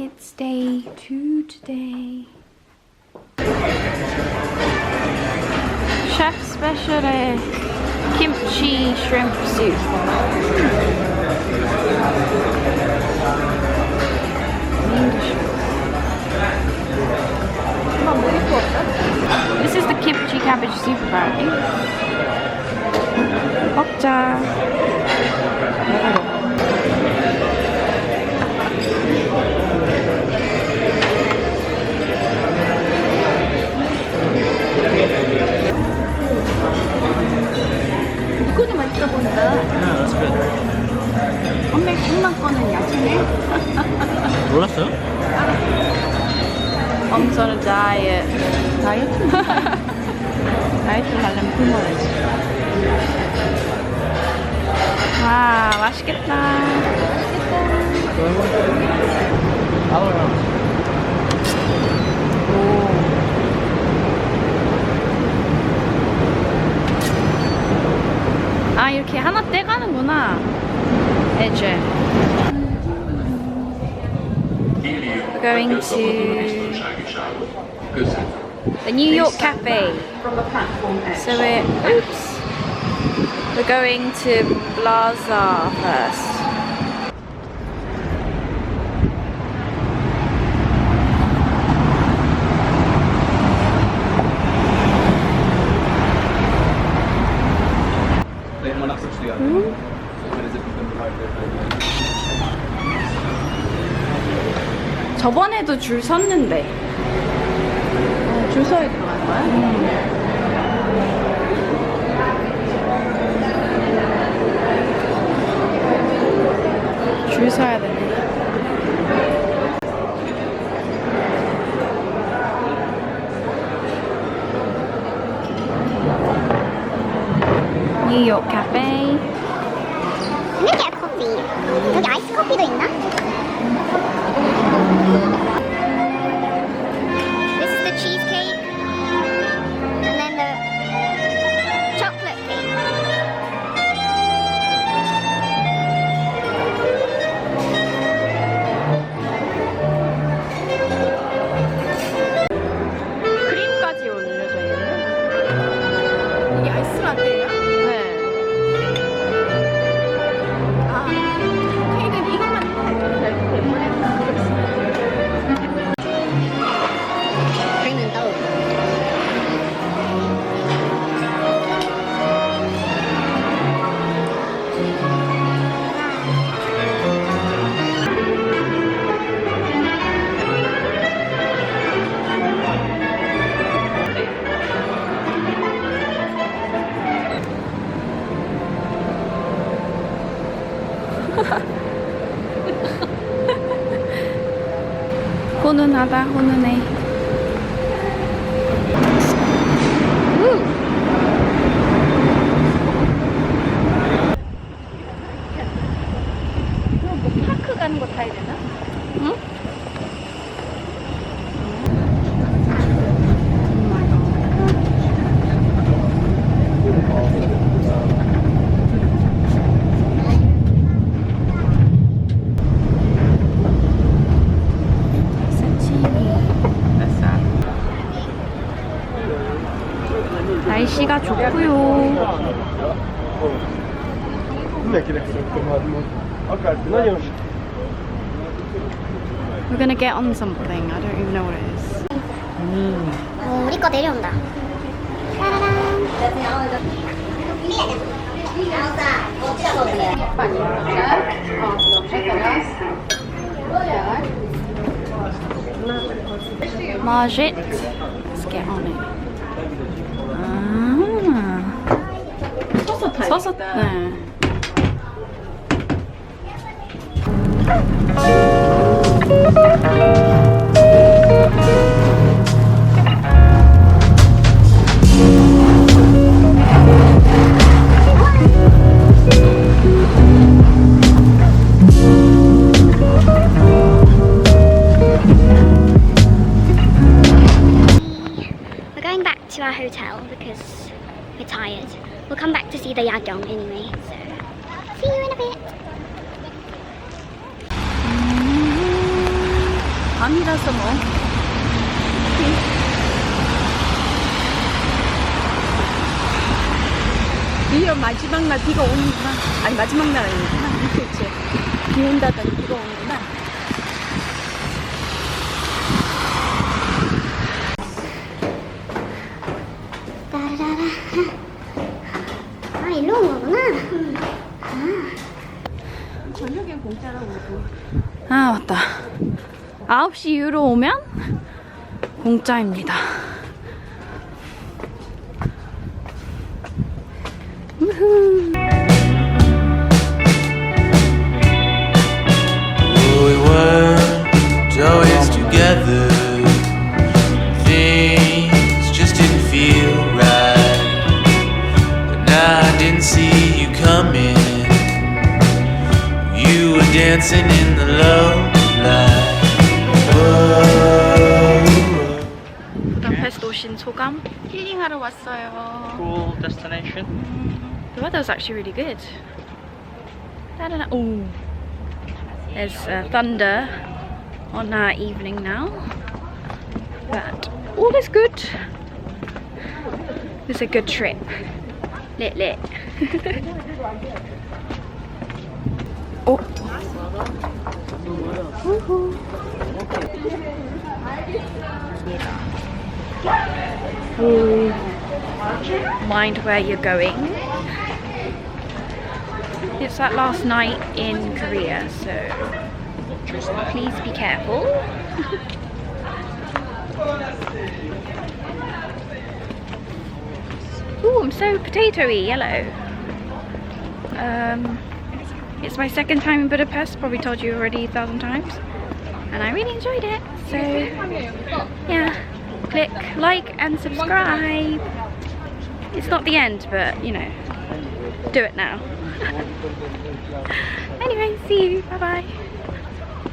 It's day 2 today. Chef special kimchi shrimp soup. This is the kimchi cabbage soup apparently. 먹자. 이거도 맛있어 보인다. 엄마 중만 거는 야채네. 몰랐어요? I'm on a diet. 다이어트? 다이어트를 하려면 굶어야지. 와, 맛있겠다. 아, 이렇게 하나 떼가는구나. 이제 We're going to the New York Cafe. So we're going to Plaza first. 저번에도 줄 섰는데. 줄 서야 들어간 거야? 줄 서야 되네. 뉴욕 카페. Can I get a coffee? 여기 아이스 커피도 있나? This is the cheesecake, and then the chocolate cake. 크림까지 올려져 있는. 이게 아이스 라떼예요? 네. 아, 케이크는 이것만 긁는 떡. 훈훈하다, 훈훈해. 뭐 파크 가는 거 타야 되나? 응? 날씨가 좋고요. We're gonna get on something. I don't even know what it is. 우리 거 내려온다. 따라란. Margit. Let's get on it. 서서 네. We're going back to our hotel because we're tired. We'll come back to see the Yagyong anyway, so see you in a bit. 밤이라서 뭐. 이런 마지막 날 비가 오는구나. 아니 마지막 날 아니구나. 그치. 비 온다더니 비가 오는구나. 따라라라. 아, 일로 온 거구나. 저녁엔 공짜라고. 아 맞다. 9시 이후로 오면 공짜입니다. 우후. We weren't always together. Things just didn't feel right. And I didn't see you coming. You were dancing in the low light. Whoa. 부다페스트 오신 소감? 힐링하러 왔어요. Cool destination. The weather's actually really good. Oh, there's thunder on our evening now, but all is good. It's a good trip. Lit lit. Oh. Woohoo. Oh. Mind where you're going. It's that last night in Korea, so please be careful. Ooh, I'm so potatoey yellow. It's my second time in Budapest, probably told you already 1,000 times, and I really enjoyed it. So yeah, click like and subscribe. It's not the end, but you know, do it now. Anyway, see you. Bye bye.